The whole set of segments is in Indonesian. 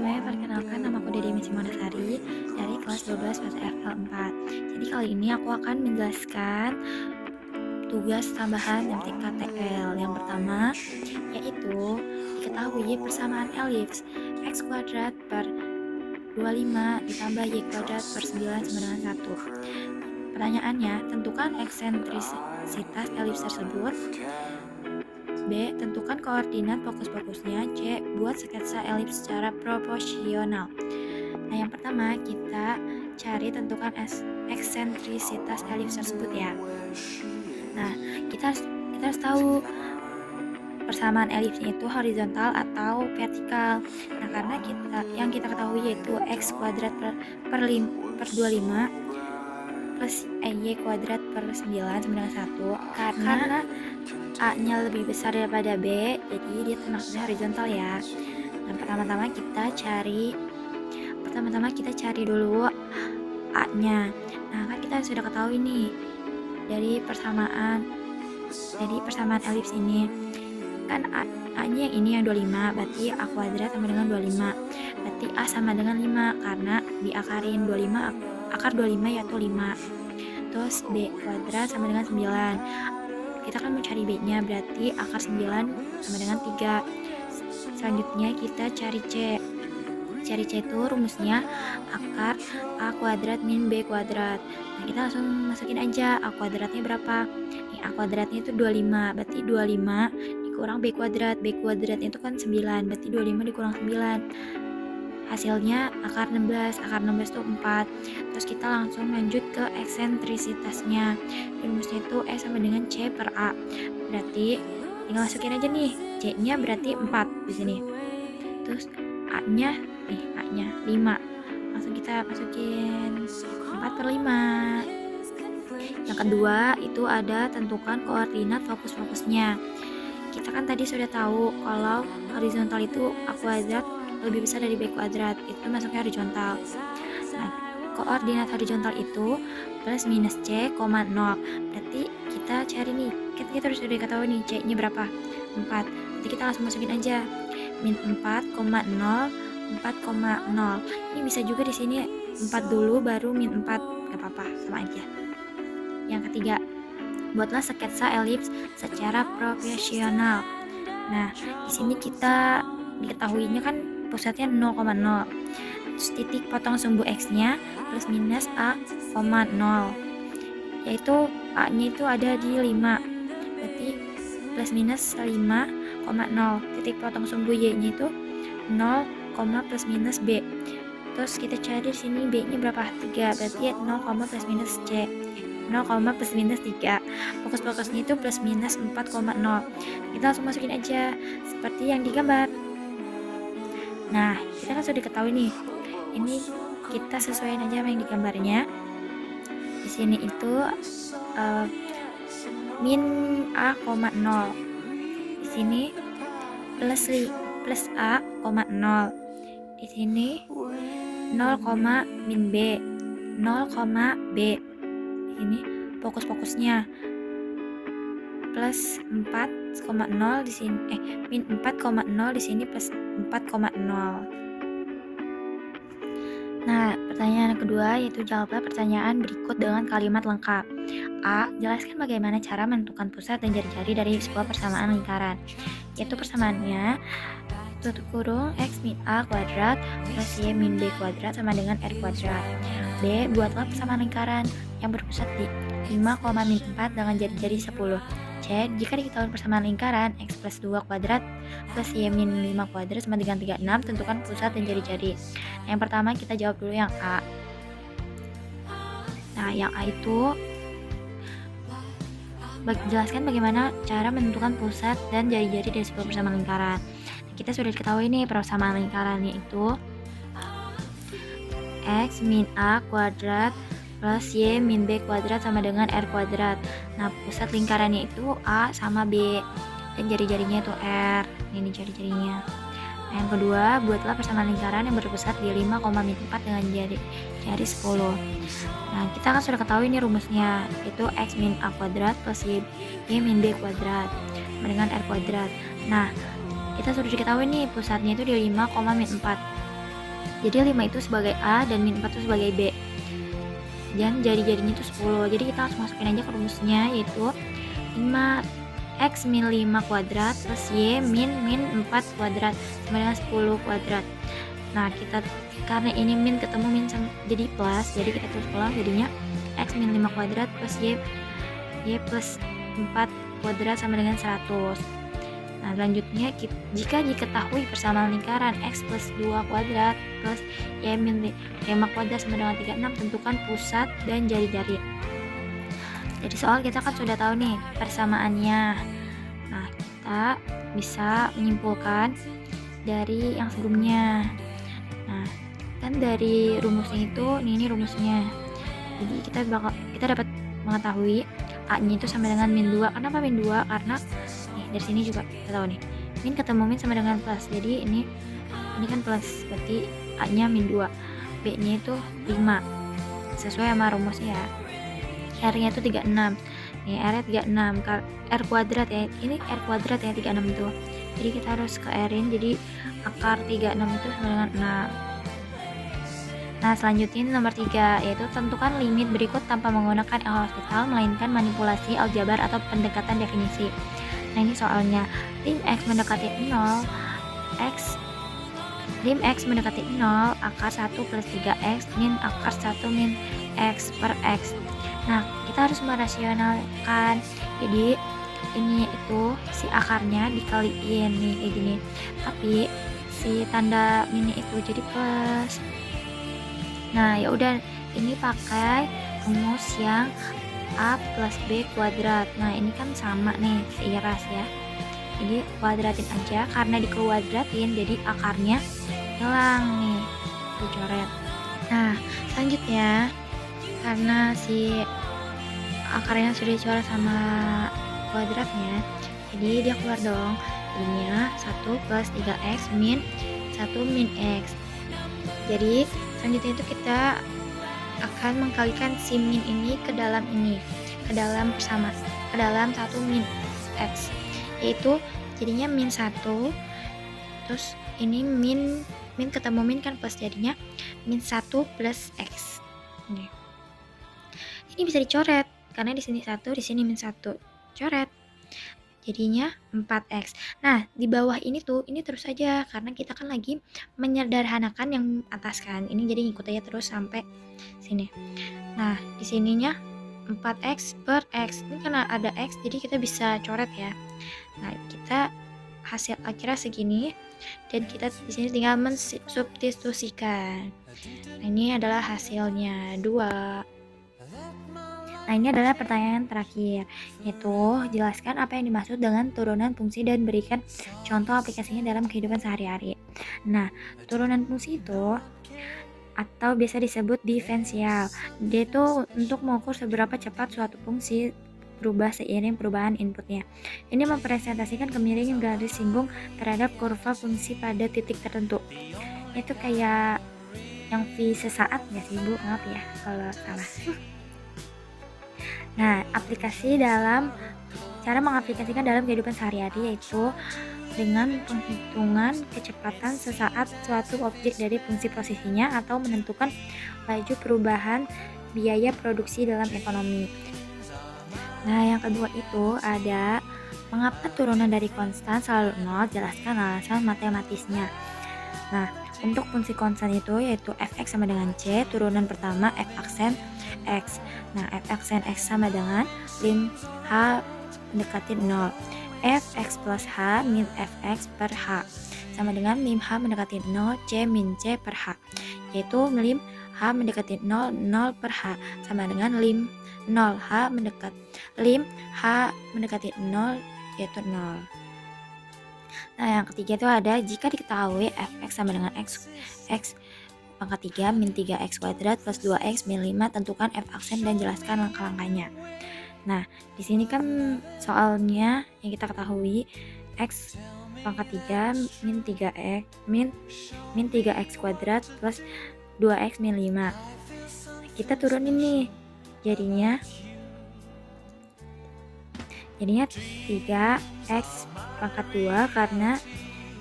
semuanya, perkenalkan nama aku Dede Misi Monasari dari kelas 12 PTFL 4. Jadi kali ini aku akan menjelaskan tugas tambahan MTKTL. Yang pertama yaitu diketahui persamaan elips x kuadrat per 25 ditambah y kuadrat per 9 sama dengan 1. Pertanyaannya, tentukan eksentrisitas elips tersebut. B. Tentukan koordinat fokus-fokusnya. C. Buat sketsa elips secara proporsional. Nah, yang pertama kita cari tentukan eksentrisitas elips tersebut ya. Nah, kita harus tahu persamaan elipsnya itu horizontal atau vertikal. Nah, karena yang kita ketahui yaitu x kuadrat per 25 plus y kuadrat per 9 sama dengan 1. Karena A-nya lebih besar daripada B, jadi dia maksudnya horizontal ya. Nah, pertama-tama kita cari dulu A-nya. Nah, kan kita sudah ketahui nih dari persamaan elips ini. Kan A-nya yang ini yang 25, berarti A kuadrat sama dengan 25. Berarti A sama dengan 5 karena diakarin 25, akar 25 yaitu 5. Terus B kuadrat sama dengan 9. Kita kan mau cari B-nya, berarti akar 9 sama dengan 3. Selanjutnya kita cari C. Cari C itu rumusnya akar A kuadrat min B kuadrat. Nah, kita langsung masukin aja A kuadratnya berapa. Nih, A kuadratnya itu 25, berarti 25 dikurang B kuadrat. B kuadratnya itu kan 9, berarti 25 dikurang 9. Hasilnya akar 16 itu 4. Terus kita langsung lanjut ke eksentrisitasnya. Rumusnya itu E sama dengan C per A. Berarti tinggal masukin aja nih, C-nya berarti 4 di sini. Terus A-nya 5. Langsung kita masukin 4 per 5. Yang kedua itu ada tentukan koordinat fokus-fokusnya. Kita kan tadi sudah tahu kalau horizontal itu A kuadrat lebih besar dari B kuadrat, itu masuknya horizontal. Nah, koordinat horizontal itu plus minus C, 0. Berarti kita cari nih, kita harus udah ketahui nih C-nya berapa, 4. Jadi kita langsung masukin aja min 4,0. Ini bisa juga di sini 4 dulu baru min 4, gak apa-apa, sama aja. Yang ketiga, buatlah sketsa elips secara proporsional. Nah, di sini kita diketahuinya kan pusatnya 0,0. Terus titik potong sumbu X-nya plus minus A, 0. Yaitu A-nya itu ada di 5. Berarti plus minus 5,0. Titik potong sumbu Y-nya itu 0, plus minus B. Terus kita cari di sini B-nya berapa? 3. Berarti 0, plus minus C. 0, plus minus 3. Fokus-fokusnya itu plus minus 4,0. Kita langsung masukin aja seperti yang digambar. Nah, kita kan sudah diketahui nih. Ini kita sesuaiin aja sama yang digambarnya. Di sini itu min A, 0. Di sini plus A, 0. Di sini 0, min B, 0, B. Di sini fokus-fokusnya plus 4,0 di sini min 4,0 di sini plus 4,0. Nah, pertanyaan kedua yaitu jawablah pertanyaan berikut dengan kalimat lengkap. A. Jelaskan bagaimana cara menentukan pusat dan jari-jari dari sebuah persamaan lingkaran. Yaitu persamaannya tutup kurung X min A kuadrat plus Y min B kuadrat sama dengan R kuadrat. B. Buatlah persamaan lingkaran yang berpusat di 5, min 4 dengan jari-jari 10. C. Jika diketahui persamaan lingkaran X plus 2 kuadrat plus Y min 5 kuadrat sama dengan 36, tentukan pusat dan jari-jari. Yang pertama kita jawab dulu yang A. Nah, yang A itu jelaskan bagaimana cara menentukan pusat dan jari-jari dari sebuah persamaan lingkaran. Kita sudah diketahui nih persamaan lingkarannya itu X min A kuadrat plus Y min B kuadrat sama dengan R kuadrat. Nah, pusat lingkarannya itu A sama B dan jari-jarinya itu R. Ini jari-jarinya. Nah, yang kedua, buatlah persamaan lingkaran yang berpusat di 5, min 4 dengan jari 10. Nah, kita kan sudah ketahui ini rumusnya, itu X min A kuadrat plus Y min B kuadrat sama dengan R kuadrat. Nah, kita sudah diketahui nih pusatnya itu di 5, min 4. Jadi 5 itu sebagai A dan min 4 itu sebagai B. Dan jari-jarinya itu 10. Jadi kita harus masukin aja ke rumusnya, yaitu 5x min 5 kuadrat plus y min 4 kuadrat sama dengan 10 kuadrat. Nah, karena ini min ketemu min jadi plus, jadi kita tulis ulang, jadinya x min 5 kuadrat plus y plus 4 kuadrat sama dengan 100. Nah, selanjutnya jika diketahui persamaan lingkaran x plus 2 kuadrat plus y min 5 kuadrat sama dengan 36, tentukan pusat dan jari-jari. Jadi soal kita kan sudah tahu nih persamaannya. Nah, kita bisa menyimpulkan dari yang sebelumnya. Nah, kan dari rumusnya itu, ini rumusnya. Jadi kita dapat mengetahui A-nya itu sama dengan min 2. Kenapa min 2? Karena nih, dari sini juga kita tahu nih. Min ketemu min sama dengan plus. Jadi ini kan plus, berarti A-nya min 2. B-nya itu 5. Sesuai sama rumusnya ya. R-nya itu 36. Nih, R-nya 36. R kuadrat ya. Ini R kuadrat ya 36 itu. Jadi kita harus ke R-in. Jadi akar 36 itu sama dengan 6. Nah, selanjutnya nomor 3, yaitu tentukan limit berikut tanpa menggunakan L-Hospital, melainkan manipulasi aljabar atau pendekatan definisi. Nah, ini soalnya. Lim X mendekati 0, lim X mendekati 0, akar 1 plus 3X, min akar 1 min X per X. Nah, kita harus merasionalkan. Jadi, ini itu si akarnya dikaliin nih, kayak gini. Tapi, si tanda minnya itu jadi plus. Nah, ya udah, ini pakai rumus yang A plus B kuadrat. Nah, ini kan sama nih, seiras ya. Jadi kuadratin aja, karena dikuadratin jadi akarnya hilang nih, dicoret. Nah, selanjutnya karena si akarnya sudah dicoret sama kuadratnya, jadi dia keluar dong. Jadinya 1 plus 3x min 1 min x. Jadi selanjutnya itu kita akan mengkalikan si min ini ke dalam 1 min x, yaitu jadinya min 1, terus ini min ketemu min kan plus, jadinya min 1 plus x. Ini bisa dicoret karena di sini 1, di sini min 1, coret, jadinya 4x. Nah, di bawah ini terus aja karena kita kan lagi menyederhanakan yang atas kan. Ini jadi ngikut aja terus sampai sini. Nah, di sininya 4x per x. Ini karena ada x jadi kita bisa coret ya. Nah, kita hasil akhirnya segini dan kita di sini tinggal mensubstitusikan. Nah, ini adalah hasilnya 2. Nah, ini adalah pertanyaan terakhir, yaitu jelaskan apa yang dimaksud dengan turunan fungsi dan berikan contoh aplikasinya dalam kehidupan sehari-hari. Nah, turunan fungsi itu atau biasa disebut diferensial. Dia itu untuk mengukur seberapa cepat suatu fungsi berubah seiring perubahan inputnya. Ini mempresentasikan kemiringan garis singgung terhadap kurva fungsi pada titik tertentu. Itu kayak yang V sesaat nggak sih Bu? Maaf ya kalau salah. Nah, cara mengaplikasikan dalam kehidupan sehari-hari yaitu dengan penghitungan kecepatan sesaat suatu objek dari fungsi posisinya atau menentukan laju perubahan biaya produksi dalam ekonomi. Nah, yang kedua itu ada mengapa turunan dari konstan selalu 0, jelaskan alasan matematisnya. Nah, untuk fungsi konstan itu yaitu fx sama dengan c, turunan pertama f aksen x. Nah, f aksen x sama dengan lim h mendekati 0. Fx plus h min fx per h sama dengan lim h mendekati 0 c min c per h, yaitu lim h mendekati 0 0 per h sama dengan lim 0 h mendekati 0 yaitu 0. Nah, yang ketiga itu ada jika diketahui fx sama dengan x pangkat 3 min 3x kuadrat plus 2x min 5, tentukan f aksen dan jelaskan langkah-langkahnya. Nah, di sini kan soalnya yang kita ketahui x pangkat 3 min 3x min 3x kuadrat plus 2x min 5. Kita turunin nih. Jadinya 3x pangkat 2 karena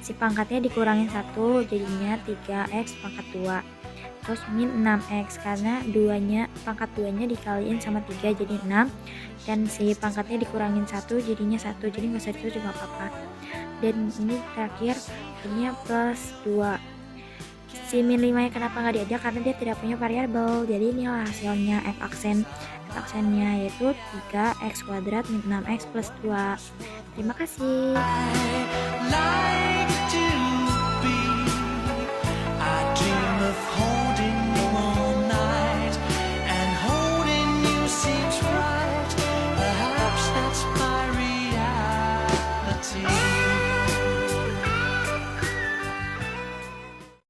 si pangkatnya dikurangin 1 jadinya 3x pangkat 2. Terus min 6x karena pangkat 2-nya dikaliin sama 3 jadi 6, dan si pangkatnya dikurangin 1 jadinya 1, jadi nggak usah ditulis juga apa-apa. Dan ini terakhir jadinya plus 2. Si min 5 kenapa nggak diajak, karena dia tidak punya variabel. Jadi inilah hasilnya f aksennya yaitu 3x kuadrat min 6x plus 2. Terima kasih.